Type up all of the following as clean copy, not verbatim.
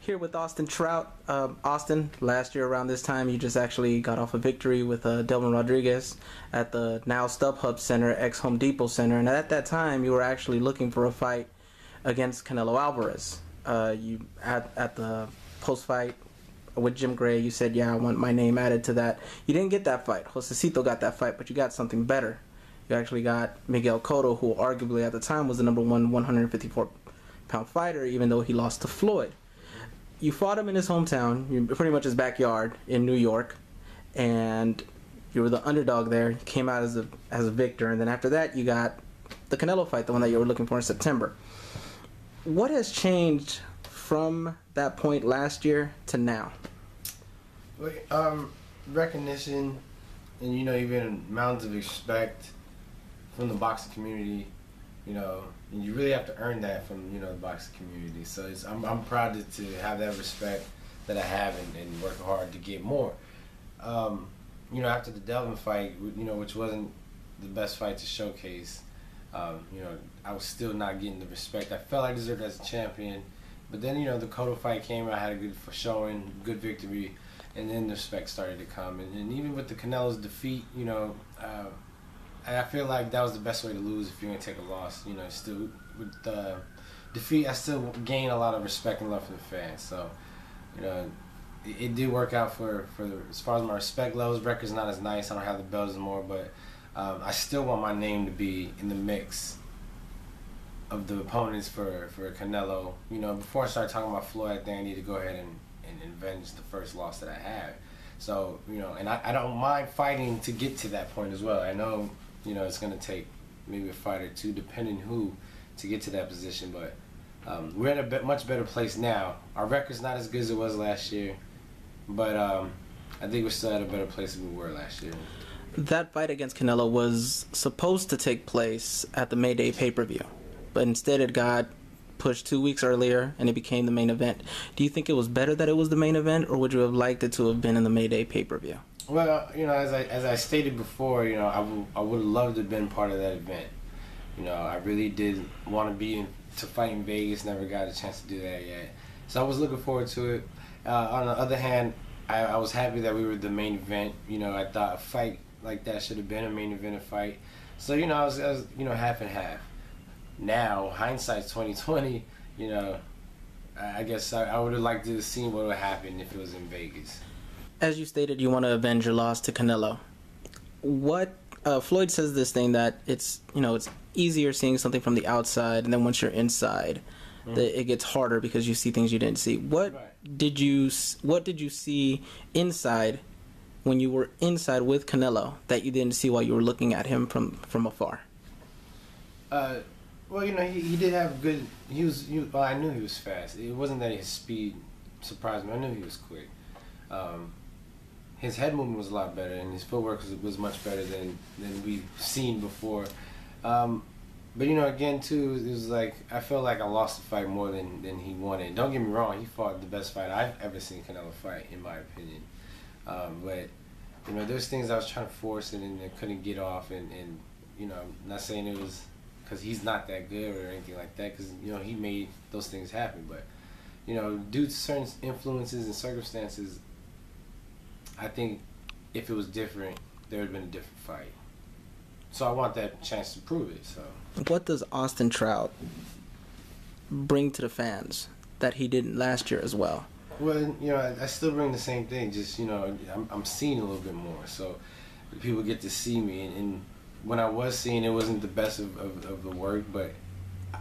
Here with Austin Trout. Austin, last year around this time, you just actually got off a victory with Delvin Rodriguez at the now StubHub Center, ex-Home Depot Center. And at that time, you were actually looking for a fight against Canelo Alvarez. You at the post-fight with Jim Gray, you said, yeah, I want my name added to that. You didn't get that fight. Josecito got that fight, but you got something better. You actually got Miguel Cotto, who arguably at the time was the number one 154-pound fighter, even though he lost to Floyd. You fought him in his hometown, pretty much his backyard in New York, and you were the underdog there. You came out as a victor, and then after that, you got the Canelo fight, the one that you were looking for in September. What has changed from that point last year to now? Recognition, and even mountains of respect from the boxing community. And you really have to earn that from the boxing community. So I'm proud to have that respect that I have and work hard to get more. After the Delvin fight, which wasn't the best fight to showcase, I was still not getting the respect I felt I deserved as a champion. But then the Cotto fight came, I had a good showing, good victory, and then the respect started to come. And even with the Canelo's defeat, I feel like that was the best way to lose if you're going to take a loss. Still with the defeat, I still gained a lot of respect and love for the fans. So, it did work out for as far as my respect levels. Record's not as nice. I don't have the belts anymore, but I still want my name to be in the mix of the opponents for Canelo. Before I start talking about Floyd, I think I need to go ahead and avenge the first loss that I had. So, and I don't mind fighting to get to that point as well. I know, it's going to take maybe a fight or two, depending who, to get to that position. But we're in a much better place now. Our record's not as good as it was last year, but I think we're still at a better place than we were last year. That fight against Canelo was supposed to take place at the May Day pay-per-view, but instead it got pushed 2 weeks earlier, and it became the main event. Do you think it was better that it was the main event, or would you have liked it to have been in the May Day pay-per-view? Well, as I stated before, I would have loved to have been part of that event. I really did want to fight in Vegas. Never got a chance to do that yet. So I was looking forward to it. On the other hand, I was happy that we were the main event. I thought a fight like that should have been a main event fight. So I was half and half. Now, hindsight's 2020. I guess I would have liked to have seen what would happen if it was in Vegas. As you stated, you want to avenge your loss to Canelo. Floyd says this thing that it's easier seeing something from the outside, and then once you're inside, it gets harder because you see things you didn't see. What did you see inside when you were inside with Canelo that you didn't see while you were looking at him from afar? Well, he did have good. Well, I knew he was fast. It wasn't that his speed surprised me. I knew he was quick. His head movement was a lot better, and his footwork was much better than we've seen before. But again too, it was like I felt like I lost the fight more than he wanted. Don't get me wrong, he fought the best fight I've ever seen Canelo fight, in my opinion. But there's things I was trying to force and I couldn't get off, and I'm not saying it was because he's not that good or anything like that, because he made those things happen. But due to certain influences and circumstances, I think if it was different, there would have been a different fight. So I want that chance to prove it. So, what does Austin Trout bring to the fans that he didn't last year as well? Well, I still bring the same thing. Just I'm seeing a little bit more, so people get to see me. And when I was seeing, it wasn't the best of the work, but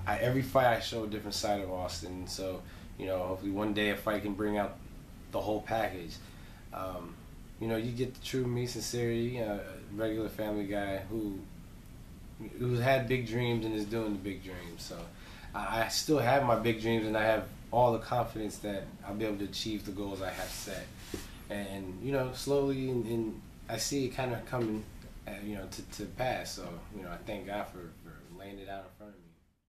every fight I show a different side of Austin. So hopefully one day a fight can bring out the whole package. You get the true me, sincerity, a regular family guy who's had big dreams and is doing the big dreams. So I still have my big dreams, and I have all the confidence that I'll be able to achieve the goals I have set. And slowly, and I see it kind of coming, to pass. So I thank God for laying it out in front of me.